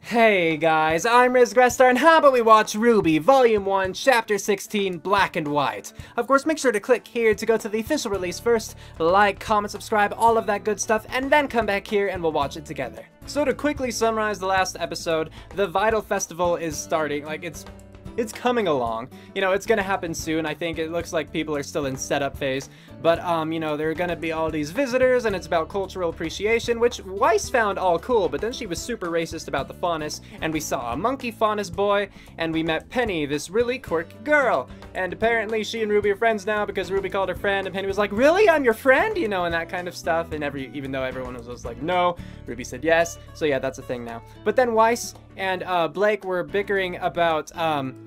Hey guys, I'm Grestar, and how about we watch RWBY Volume 1, Chapter 16, Black and White. Of course, make sure to click here to go to the official release first, like, comment, subscribe, all of that good stuff, and then come back here and we'll watch it together. So to quickly summarize the last episode, the Vital Festival is starting, it's coming along. You know, it's gonna happen soon. I think it looks like people are still in setup phase. But, you know, there are gonna be all these visitors, and it's about cultural appreciation, which Weiss found all cool, but then she was super racist about the faunus, and we saw a monkey faunus boy, and we met Penny, this really quirky girl. And apparently she and RWBY are friends now because RWBY called her friend, and Penny was like, really? I'm your friend? You know, and that kind of stuff. And even though everyone was like, no, RWBY said yes. So yeah, that's a thing now. But then Weiss and Blake were bickering about,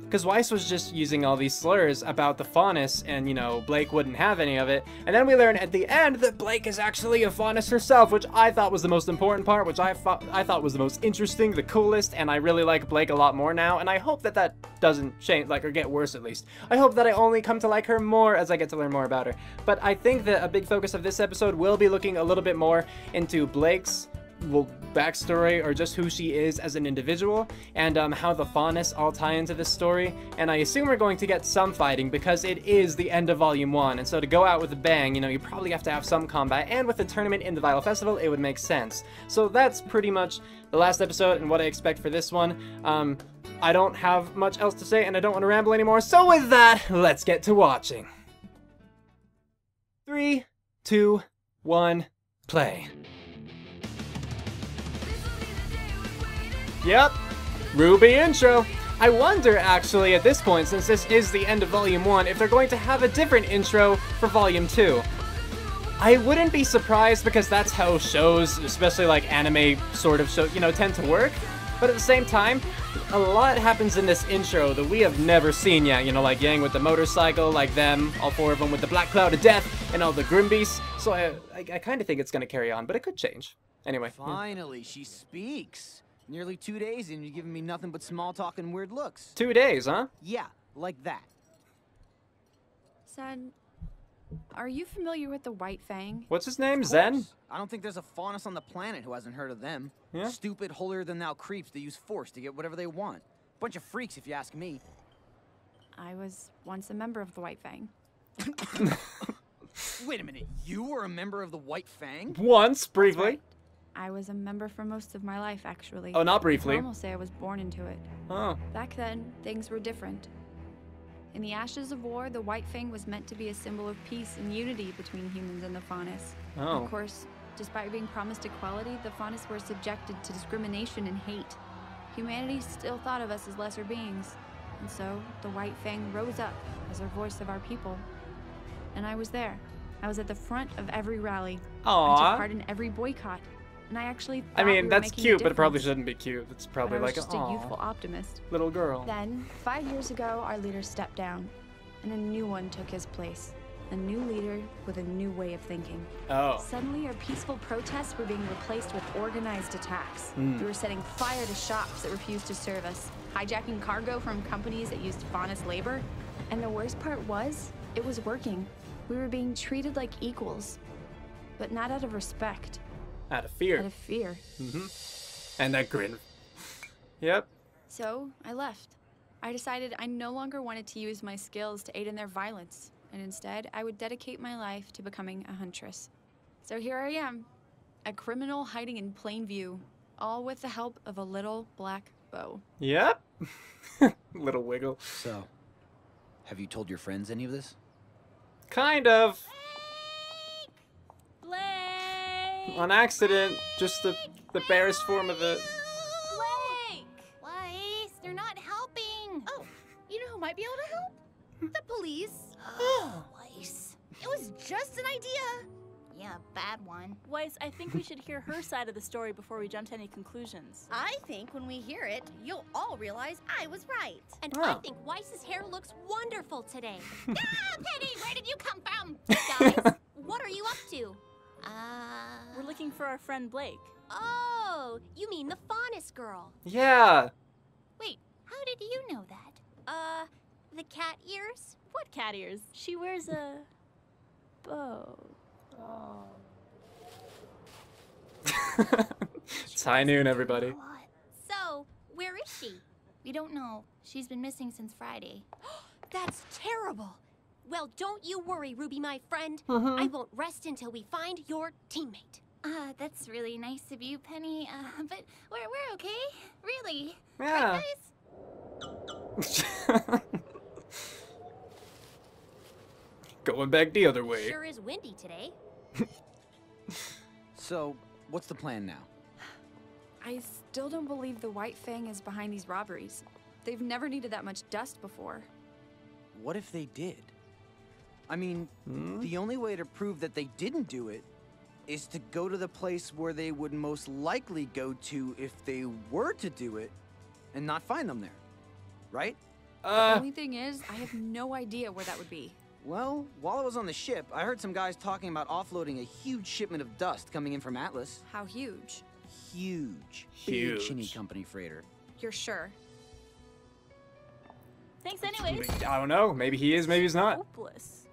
because Weiss was just using all these slurs about the faunus, and, you know, Blake wouldn't have any of it. And then we learn at the end that Blake is actually a faunus herself, which I thought was the most important part, which I thought was the most interesting, the coolest, and I really like Blake a lot more now, and I hope that that doesn't change, or get worse at least. I hope that I only come to like her more as I get to learn more about her. But I think that a big focus of this episode will be looking a little bit more into Blake's backstory, or just who she is as an individual, and how the faunus all tie into this story. And I assume we're going to get some fighting because it is the end of Volume 1, and so to go out with a bang, you know, you probably have to have some combat, and with the tournament in the Vital Festival, it would make sense. So that's pretty much the last episode and what I expect for this one. I don't have much else to say, and I don't want to ramble anymore, so with that, let's get to watching. 3, 2, 1, play. Yep, RWBY intro. I wonder, actually, at this point, since this is the end of Volume 1, if they're going to have a different intro for Volume 2. I wouldn't be surprised, because that's how shows, especially like anime sort of shows, you know, tend to work. But at the same time, a lot happens in this intro that we have never seen yet. You know, like Yang with the motorcycle, like them, all four of them with the black cloud of death, and all the Grimbeasts. So I kind of think it's going to carry on, but it could change. Anyway. Finally, she speaks. Nearly 2 days and you're giving me nothing but small talk and weird looks. 2 days, huh? Yeah, like that. Zen, are you familiar with the White Fang? What's his name? Zen? I don't think there's a faunus on the planet who hasn't heard of them. Yeah? Stupid, holier-than-thou creeps that use force to get whatever they want. Bunch of freaks, if you ask me. I was once a member of the White Fang. Wait a minute, you were a member of the White Fang? Once, briefly. Right. I was a member for most of my life, actually. Oh, not briefly. I almost say I was born into it. Oh. Back then, things were different. In the ashes of war, the White Fang was meant to be a symbol of peace and unity between humans and the faunus. Oh. Of course, despite being promised equality, the faunus were subjected to discrimination and hate. Humanity still thought of us as lesser beings, and so the White Fang rose up as a voice of our people. And I was there. I was at the front of every rally. Aww. I took part in every boycott. And I actually thought we were that's making a cute, but it probably difference. shouldn't be cute. It's probably But I like was just a youthful aw, optimist. little girl. Then, 5 years ago, our leader stepped down, and a new one took his place. A new leader with a new way of thinking. Oh. Suddenly, our peaceful protests were being replaced with organized attacks. Mm. We were setting fire to shops that refused to serve us, hijacking cargo from companies that used faunus labor. And the worst part was, it was working. We were being treated like equals, but not out of respect. Out of fear. Out of fear. Mm-hmm. And that grin. Yep. So, I left. I decided I no longer wanted to use my skills to aid in their violence, and instead, I would dedicate my life to becoming a huntress. So here I am, a criminal hiding in plain view, all with the help of a little black bow. Yep. Little wiggle. So, have you told your friends any of this? Kind of. Blake! On accident. Just the barest form of it. Blake! Weiss, they're not helping. Oh, you know who might be able to help? The police. Oh, Weiss. It was just an idea. Yeah, bad one. Weiss, I think we should hear her side of the story before we jump to any conclusions. I think when we hear it, you'll all realize I was right. And Oh. I think Weiss's hair looks wonderful today. Ah, Penny, where did you come from? Guys, what are you up to? We're looking for our friend Blake. Oh, you mean the faunus girl. Yeah. Wait, how did you know that? The cat ears? What cat ears? She wears a bow. It's high noon, everybody. So, Where is she? We don't know. She's been missing since Friday. That's terrible. Well, don't you worry, Ruby, my friend. I won't rest until we find your teammate. That's really nice of you, Penny. But we're okay. Really. Yeah. Right, guys? Going back the other way. Sure is windy today. So, what's the plan now? I still don't believe the White Fang is behind these robberies. They've never needed that much dust before. What if they did? I mean, the only way to prove that they didn't do it is to go to the place where they would most likely go to if they were to do it and not find them there. Right? The only thing is, I have no idea where that would be. Well, while I was on the ship, I heard some guys talking about offloading a huge shipment of dust coming in from Atlas. How huge? Huge. Huge. Big Chinny Company freighter. You're sure? Thanks anyways. I don't know. Maybe he is, maybe he's not. Hopeless.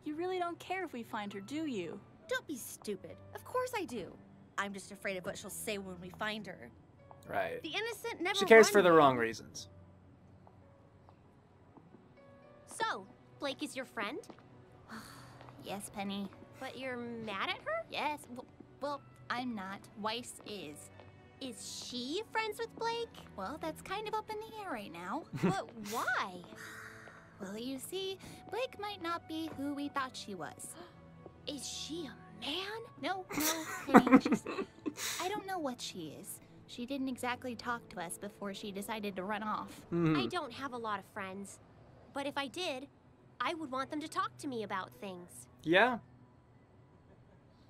You really don't care if we find her, do you? Don't be stupid. Of course I do. I'm just afraid of what she'll say when we find her. Right. The innocent never She cares run for the from. wrong reasons. So, Blake is your friend, Yes, Penny. but you're mad at her? Yes. Well, I'm not. Weiss is. Is she friends with Blake? Well, that's kind of up in the air right now. But why? Well, you see, Blake might not be who we thought she was. Is she a man? No, Penny. I don't know what she is. She didn't exactly talk to us before she decided to run off. I don't have a lot of friends. But if I did, I would want them to talk to me about things. Yeah,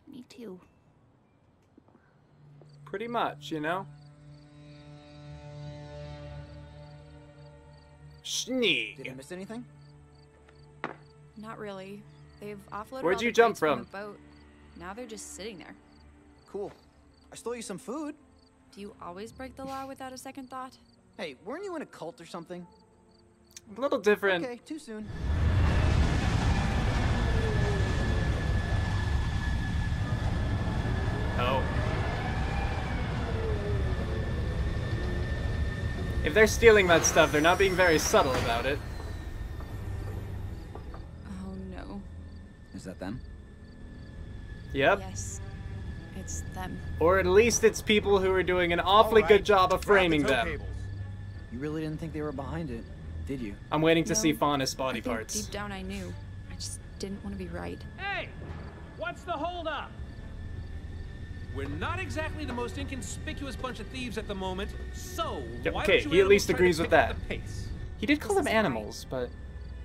Me too. pretty much, you know? Did I Sneak. miss anything? Not really. They've offloaded Where'd all you the jump crates from? the boat. Now they're just sitting there. Cool. I stole you some food. Do you always break the law without a second thought? Hey, weren't you in a cult or something? A little different. Okay, too soon. Oh. If they're stealing that stuff, they're not being very subtle about it. Oh no. Is that them? Yep. Yes. It's them. Or at least it's people who are doing an awfully good job of framing them. You really didn't think they were behind it, did you? I'm waiting to No, see Faunus body I think parts. deep down I knew. I just didn't want to be right. Hey! What's the holdup? We're not exactly the most inconspicuous bunch of thieves at the moment, so Yep, why okay, don't you he at least animals try to agrees with pick up that. the pace? He did call This them isn't right. animals, but...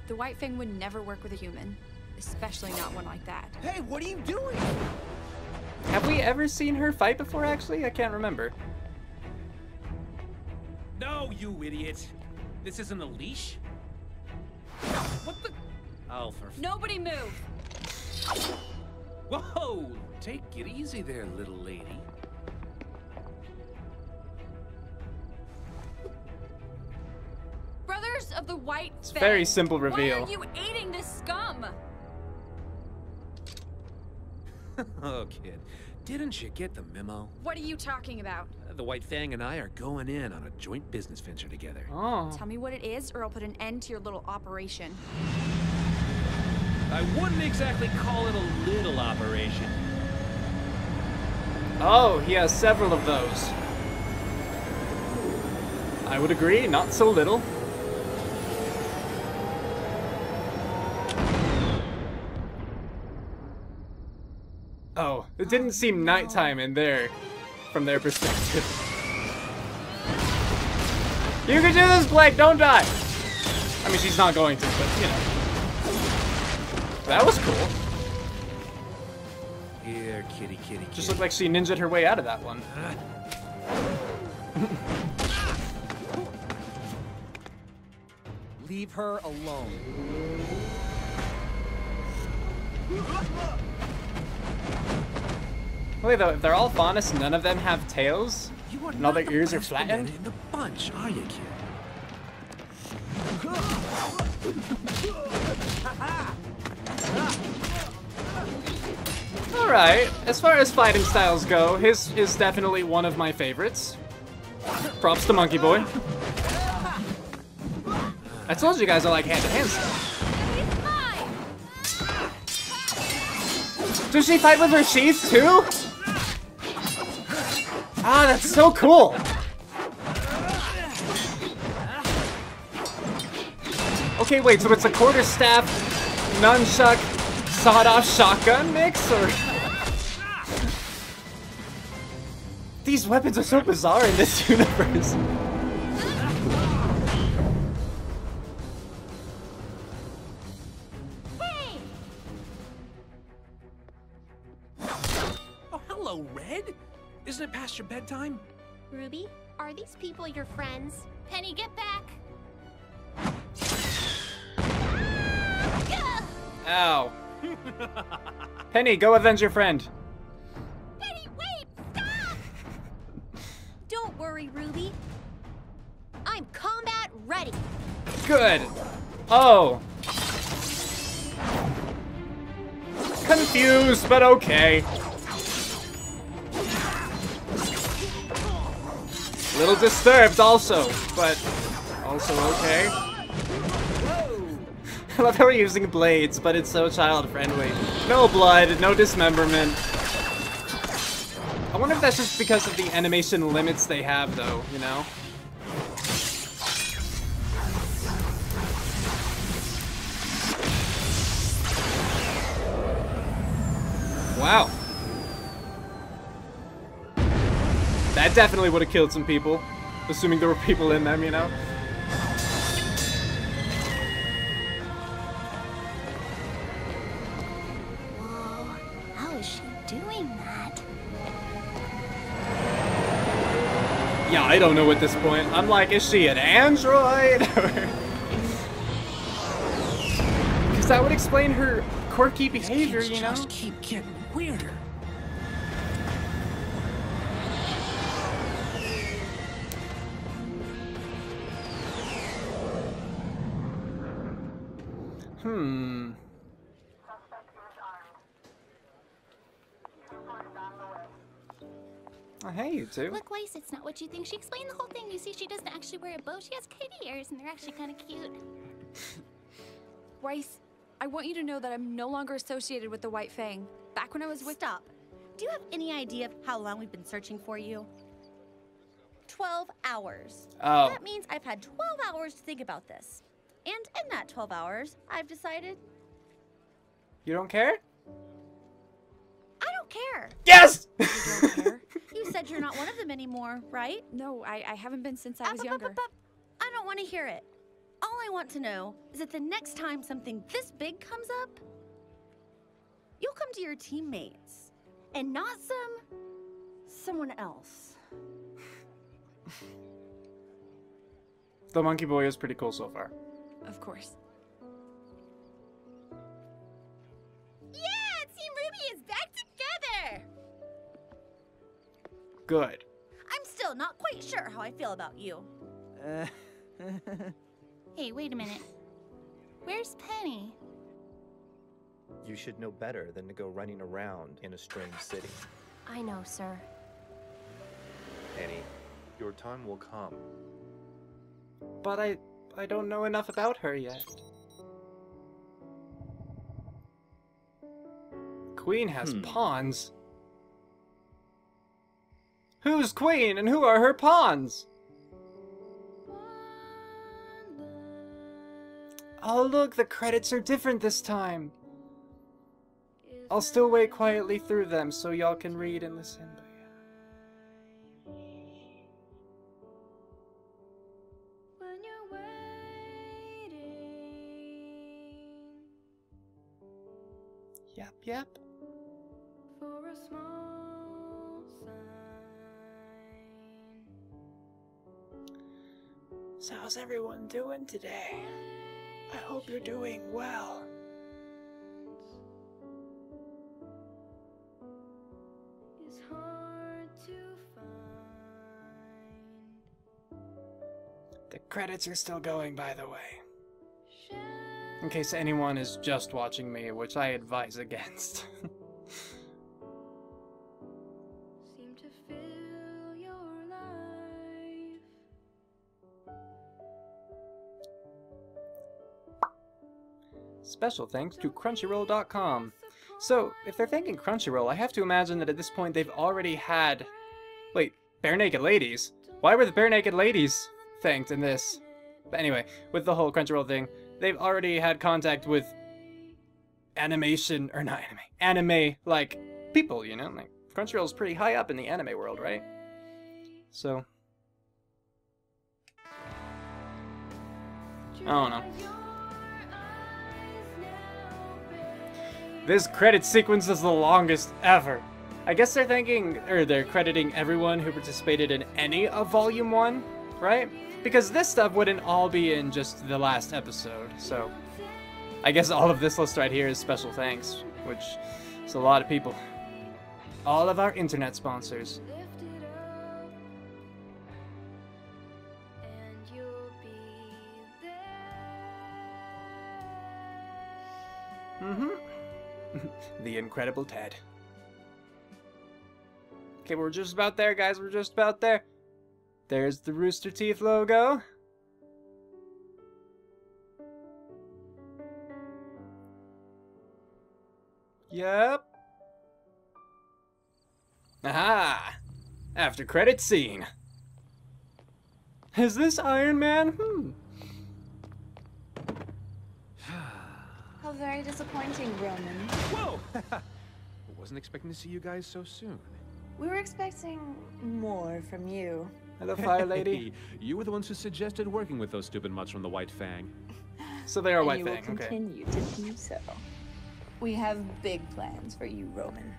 The White Fang would never work with a human. Especially not one like that. Hey, what are you doing? Have we ever seen her fight before, actually? I can't remember. No, you idiot! This isn't a leash? What the? Oh, for Nobody move! Whoa! Take it easy there, little lady. Brothers of the White Fang! Very simple reveal. Why are you aiding this scum? Oh, kid. Didn't you get the memo? What are you talking about? The White Fang and I are going in on a joint business venture together. Oh. Tell me what it is, or I'll put an end to your little operation. I wouldn't exactly call it a little operation. Oh, he has several of those. I would agree, not so little. Oh, it didn't seem nighttime in there, from their perspective. You can do this, Blake, don't die! I mean, she's not going to, but, you know. That was cool. Here, kitty, kitty, Just looked like she ninja'd her way out of that one. Leave her alone. Wait, though, if they're all Faunus, none of them have tails? You are And all not their the ears are best flattened? banana in the bunch, are you, kid? Alright, as far as fighting styles go, his is definitely one of my favorites. Props to Monkey Boy. I told you guys I like hand-to-hand stuff. Does she fight with her sheath too? Ah, that's so cool. Okay, wait, so it's a quarterstaff, nunchuck, sawed-off shotgun mix, or? These weapons are so bizarre in this universe. Hey! Oh, hello, Red. Isn't it past your bedtime? Ruby, are these people your friends? Penny, get back! Ow. Penny, go avenge your friend. Penny, wait! Stop! Don't worry, Ruby. I'm combat ready. Good. Oh. Confused, but okay. Little disturbed also, but also okay. I love how we're using blades, but it's so child-friendly. No blood, no dismemberment. I wonder if that's just because of the animation limits they have, though, you know? Wow. That definitely would have killed some people. Assuming there were people in them, you know? Whoa, how is she doing that? Yeah, I don't know at this point. I'm like, is she an android? Because that would explain her quirky behavior, you know? Just keep getting weirder. Oh, hey, you two. Look, Weiss, it's not what you think. She explained the whole thing. You see, she doesn't actually wear a bow. She has kitty ears, and they're actually kind of cute. Weiss, I want you to know that I'm no longer associated with the White Fang. Back when I was with— Stop. Do you have any idea of how long we've been searching for you? 12 hours. Oh. That means I've had 12 hours to think about this. And in that 12 hours, I've decided You don't care? I don't care. Yes! You don't care? You said you're not one of them anymore, right? No, I haven't been since I was Up, younger. up. I don't want to hear it. All I want to know is that the next time something this big comes up, you'll come to your teammates and not someone else. The Monkey Boy is pretty cool so far. Of course. Yeah, Team RWBY is back together. Good. I'm still not quite sure how I feel about you. Hey, wait a minute. Where's Penny? You should know better than to go running around in a strange city. I know, sir. Penny, your time will come. But I don't know enough about her yet. Queen has pawns. Who's Queen and who are her pawns? Oh look, the credits are different this time. I'll still wait quietly through them so y'all can read and listen. Yep. For a small sign. So how's everyone doing today? I hope you're doing well. Is hard to find. The credits are still going, by the way. In case anyone is just watching me, which I advise against. Seem to fill your life. Special thanks to Crunchyroll.com. So, if they're thanking Crunchyroll, I have to imagine that at this point they've already had... Wait, Bare Naked Ladies? Why were the Bare Naked Ladies thanked in this? But anyway, with the whole Crunchyroll thing, they've already had contact with animation, or not anime, like, people, you know? Like, Crunchyroll's pretty high up in the anime world, right? So... I don't know. This credit sequence is the longest ever. I guess they're thanking, or they're crediting everyone who participated in any of Volume 1, right? Because this stuff wouldn't all be in just the last episode, so... I guess all of this list right here is special thanks, which is a lot of people. All of our internet sponsors. The Incredible Ted. Okay, we're just about there, guys. We're just about there. There's the Rooster Teeth logo. Yep. Aha! After credit scene. Is this Iron Man? How very disappointing, Roman. Whoa! Wasn't expecting to see you guys so soon. We were expecting more from you. Hello, Fire Lady. Hey, you were the ones who suggested working with those stupid mutts from the White Fang. So they are White And Fang, you will okay. continue to do so. We have big plans for you, Roman.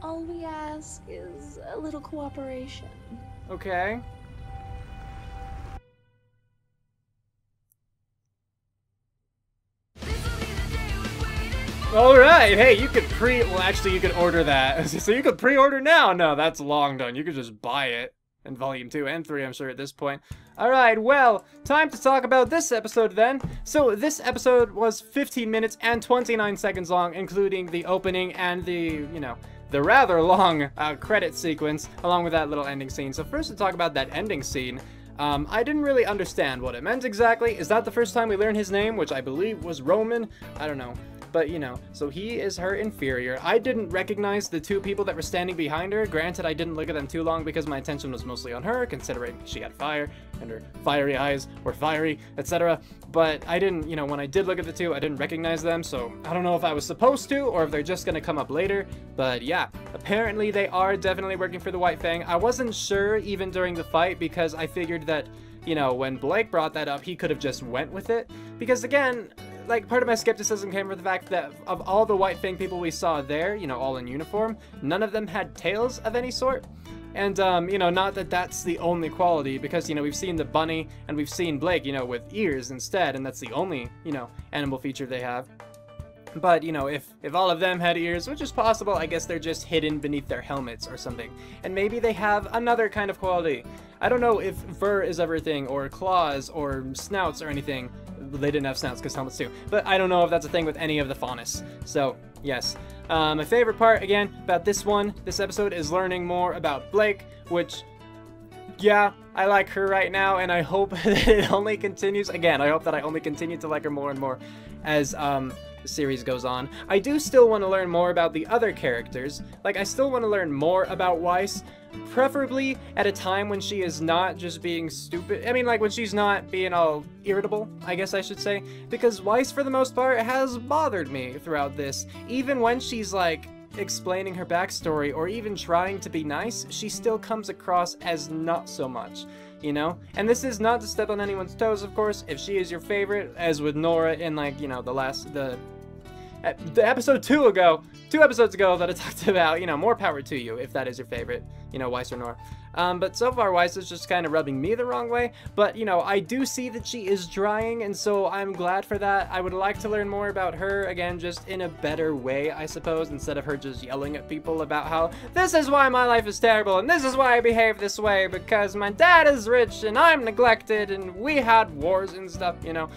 All we ask is a little cooperation. Okay. Alright, hey, you could well, actually, you could order that. So you could pre-order now? No, that's long done. You could just buy it in Volume 2 and 3, I'm sure, at this point. Alright, well, time to talk about this episode then. So this episode was 15 minutes and 29 seconds long, including the opening and the, you know, the rather long credit sequence, along with that little ending scene. So first to talk about that ending scene, I didn't really understand what it meant exactly. Is that the first time we learned his name, which I believe was Roman? I don't know. But, you know, so he is her inferior. I didn't recognize the two people that were standing behind her. Granted, I didn't look at them too long because my attention was mostly on her, considering she had fire, and her fiery eyes were fiery, etc. But I didn't, you know, when I did look at the two, I didn't recognize them, so I don't know if I was supposed to, or if they're just gonna come up later. But yeah, apparently they are definitely working for the White Fang. I wasn't sure even during the fight, because I figured that, you know, when Blake brought that up, he could have just went with it. Because again, like, part of my skepticism came from the fact that of all the White Fang people we saw there, you know, all in uniform, none of them had tails of any sort. And, you know, not that that's the only quality, because, you know, we've seen the bunny, and we've seen Blake, you know, with ears instead, and that's the only, you know, animal feature they have. But, you know, if all of them had ears, which is possible, I guess they're just hidden beneath their helmets or something. And maybe they have another kind of quality. I don't know if fur is everything, or claws, or snouts, or anything. They didn't have snouts because helmets too. But I don't know if that's a thing with any of the faunus. So, yes. My favorite part, again, about this episode, is learning more about Blake, which, yeah, I like her right now, and I hope that it only continues. Again, I hope that I only continue to like her more and more as, the series goes on. I do still want to learn more about the other characters. Like, I still want to learn more about Weiss, preferably at a time when she is not just being stupid. I mean, like, when she's not being all irritable, I guess I should say. Because Weiss, for the most part, has bothered me throughout this. Even when she's, like, explaining her backstory or even trying to be nice, she still comes across as not so much. You know? And this is not to step on anyone's toes, of course. If she is your favorite, as with Nora in, like, you know, the episode 2 episodes ago that I talked about, you know, more power to you if that is your favorite, you know, Weiss or Nora. But so far, Weiss is just kind of rubbing me the wrong way. But, you know, I do see that she is trying, and so I'm glad for that. I would like to learn more about her, again, just in a better way, I suppose, instead of her just yelling at people about how, this is why my life is terrible, and this is why I behave this way, because my dad is rich, and I'm neglected, and we had wars and stuff, you know.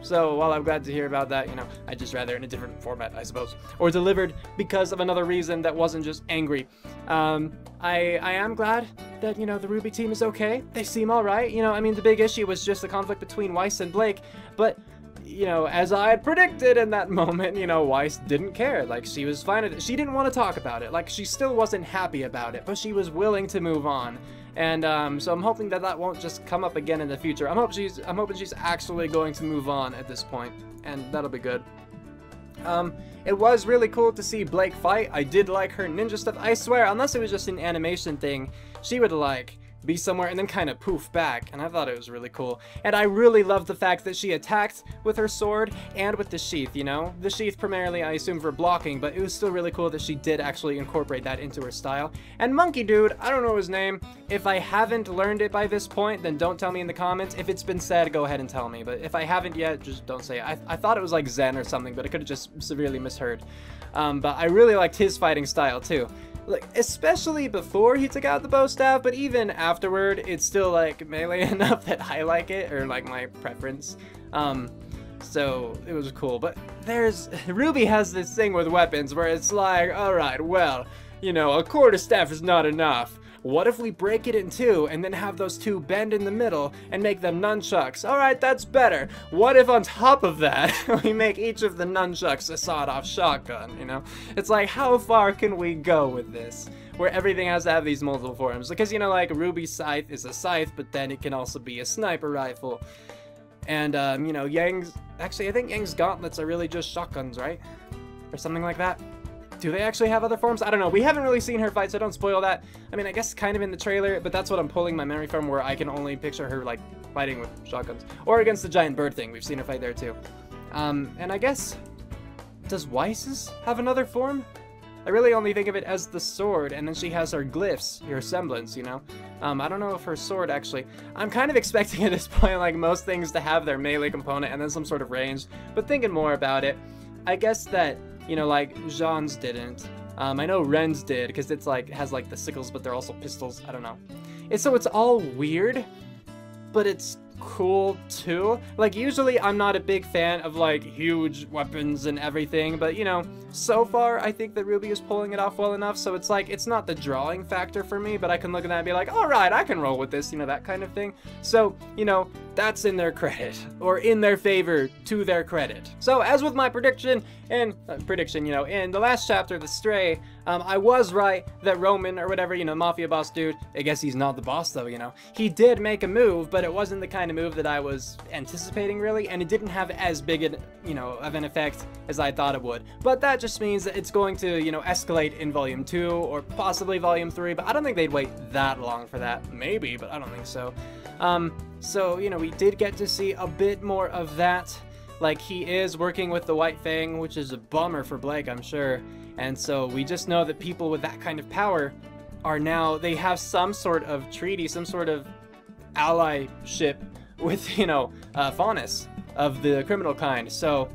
So, while I'm glad to hear about that, you know, I'd just rather in a different format, I suppose. Or delivered because of another reason that wasn't just angry. I am glad that, you know, the RWBY team is okay. They seem alright. You know, I mean, the big issue was just the conflict between Weiss and Blake. But you know, as I had predicted in that moment, you know, Weiss didn't care. Like, she was fine with it. She didn't want to talk about it. Like, she still wasn't happy about it, but she was willing to move on. And so I'm hoping that that won't just come up again in the future. I'm hoping she's actually going to move on at this point, and that'll be good. It was really cool to see Blake fight. I did like her ninja stuff. I swear, unless it was just an animation thing, she would like be somewhere and then kind of poof back, and I thought it was really cool. And I really loved the fact that she attacked with her sword and with the sheath, you know? The sheath primarily, I assume, for blocking, but it was still really cool that she did actually incorporate that into her style. And Monkey Dude, I don't know his name. If I haven't learned it by this point, then don't tell me in the comments. If it's been said, go ahead and tell me, but if I haven't yet, just don't say it. I thought it was like Zen or something, but I could have just severely misheard. But I really liked his fighting style too. Like, especially before he took out the bow staff, but even afterward, it's still like melee enough that I like it, or like my preference. So it was cool. But RWBY has this thing with weapons where it's like, alright, well, you know, a quarterstaff is not enough. What if we break it in two and then have those two bend in the middle and make them nunchucks? Alright, that's better. What if on top of that, we make each of the nunchucks a sawed-off shotgun, you know? It's like, how far can we go with this? Where everything has to have these multiple forms. Because, you know, like, RWBY's scythe is a scythe, but then it can also be a sniper rifle. And, you know, actually, I think Yang's gauntlets are really just shotguns, right? Or something like that. Do they actually have other forms? I don't know. We haven't really seen her fight, so don't spoil that. I mean, I guess kind of in the trailer, but that's what I'm pulling my memory from, where I can only picture her, like, fighting with shotguns. Or against the giant bird thing. We've seen her fight there, too. And I guess, does Weiss's have another form? I really only think of it as the sword, and then she has her glyphs, her semblance, you know? I don't know if her sword actually... I'm kind of expecting at this point, like, most things to have their melee component and then some sort of range, but thinking more about it, I guess that, you know, like, Jean's didn't. I know Ren's did, because it's like, has like the sickles, but they're also pistols. I don't know. So it's all weird, but it's cool too. Like, usually I'm not a big fan of like huge weapons and everything, but you know, so far I think that RWBY is pulling it off well enough, so it's like, it's not the drawing factor for me, but I can look at that and be like, alright, I can roll with this, you know, that kind of thing. So, you know, that's in their credit, or in their favor, to their credit. So, as with my prediction, you know, in the last chapter, The Stray, I was right that Roman, or whatever, you know, mafia boss dude, I guess he's not the boss though, you know, he did make a move, but it wasn't the kind of move that I was anticipating really, and it didn't have as big an, you know, of an effect as I thought it would. But that just means that it's going to, you know, escalate in Volume 2, or possibly Volume 3, but I don't think they'd wait that long for that. Maybe, but I don't think so. So, you know, we did get to see a bit more of that. Like, he is working with the White Fang, which is a bummer for Blake, I'm sure. And so we just know that people with that kind of power are now, they have some sort of treaty, some sort of allyship with, you know, Faunus of the criminal kind. So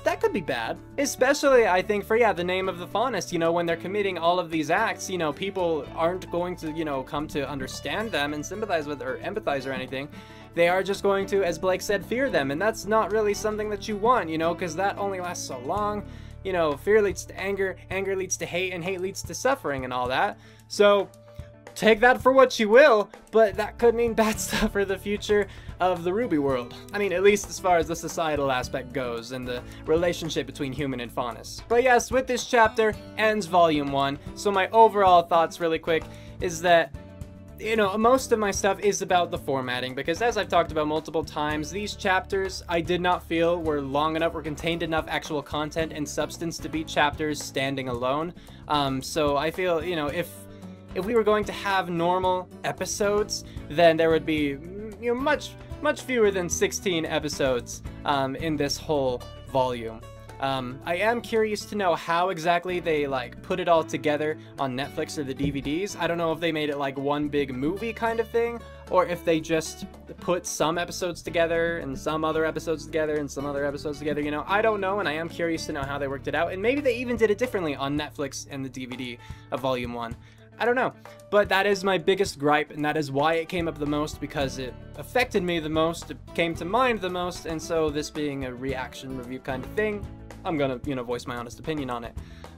that could be bad. Especially, I think, for, yeah, the name of the Faunus, you know, when they're committing all of these acts, you know, people aren't going to, you know, come to understand them and sympathize with or empathize or anything. They are just going to, as Blake said, fear them, and that's not really something that you want, you know, because that only lasts so long. You know, fear leads to anger, anger leads to hate, and hate leads to suffering and all that. So, take that for what you will, but that could mean bad stuff for the future of the RWBY world. I mean, at least as far as the societal aspect goes, and the relationship between human and Faunus. But yes, with this chapter ends Volume 1, so my overall thoughts really quick is that, you know, most of my stuff is about the formatting, because as I've talked about multiple times, these chapters I did not feel were long enough or contained enough actual content and substance to be chapters standing alone. So I feel, you know, if we were going to have normal episodes, then there would be, you know, much fewer than 16 episodes in this whole volume. I am curious to know how exactly they, like, put it all together on Netflix or the DVDs. I don't know if they made it like one big movie kind of thing, or if they just put some episodes together and some other episodes together and some other episodes together, you know. I don't know, and I am curious to know how they worked it out, and maybe they even did it differently on Netflix and the DVD of Volume 1. I don't know, but that is my biggest gripe, and that is why it came up the most, because it affected me the most, it came to mind the most, and so this being a reaction review kind of thing, I'm gonna, you know, voice my honest opinion on it.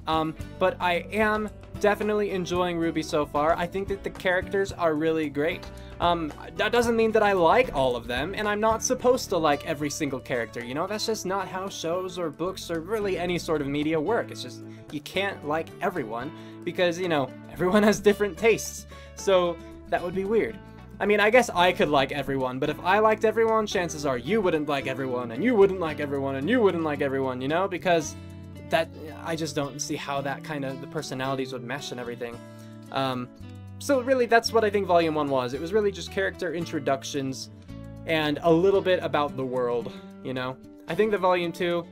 But I am definitely enjoying RWBY so far. I think that the characters are really great. That doesn't mean that I like all of them, and I'm not supposed to like every single character, you know? That's just not how shows or books or really any sort of media work. It's just, you can't like everyone, because, you know, everyone has different tastes. So, that would be weird. I mean, I guess I could like everyone, but if I liked everyone, chances are you wouldn't like everyone, and you wouldn't like everyone, and you wouldn't like everyone, you know? Because that, I just don't see how that kind of, the personalities would mesh and everything. So really, that's what I think Volume 1 was. It was really just character introductions and a little bit about the world, you know? I think that Volume 2,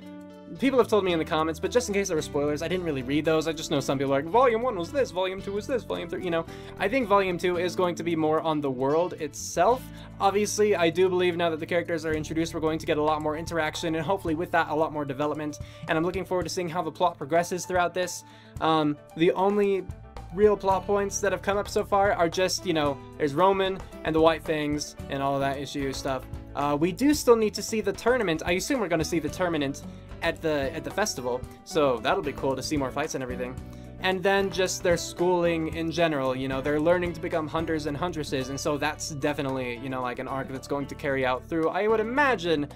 people have told me in the comments, but just in case there were spoilers, I didn't really read those. I just know some people are like, Volume 1 was this, Volume 2 was this, Volume 3, you know? I think Volume 2 is going to be more on the world itself. Obviously, I do believe now that the characters are introduced, we're going to get a lot more interaction, and hopefully with that, a lot more development. And I'm looking forward to seeing how the plot progresses throughout this. The only real plot points that have come up so far are just, you know, there's Roman and the White Fangs and all of that issue stuff. We do still need to see the tournament. I assume we're going to see the tournament at the festival, so that'll be cool to see more fights and everything. And then just their schooling in general, you know, they're learning to become hunters and huntresses, and so that's definitely, you know, like an arc that's going to carry out through, I would imagine,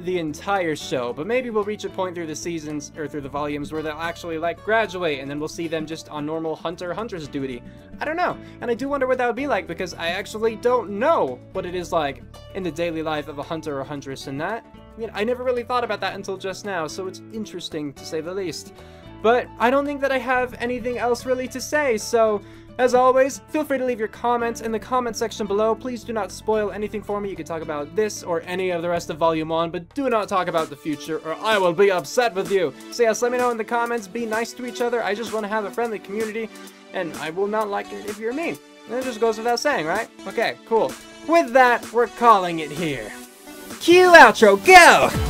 the entire show. But maybe we'll reach a point through the seasons, or through the volumes, where they'll actually, like, graduate, and then we'll see them just on normal hunter-huntress duty. I don't know, and I do wonder what that would be like, because I actually don't know what it is like in the daily life of a hunter or huntress, and that, you know, I never really thought about that until just now, so it's interesting, to say the least. But I don't think that I have anything else really to say, so as always, feel free to leave your comments in the comment section below. Please do not spoil anything for me. You can talk about this or any of the rest of Volume 1, but do not talk about the future or I will be upset with you. So yes, let me know in the comments. Be nice to each other. I just want to have a friendly community, and I will not like it if you're mean. That just goes without saying, right? Okay, cool. With that, we're calling it here. Cue outro, go!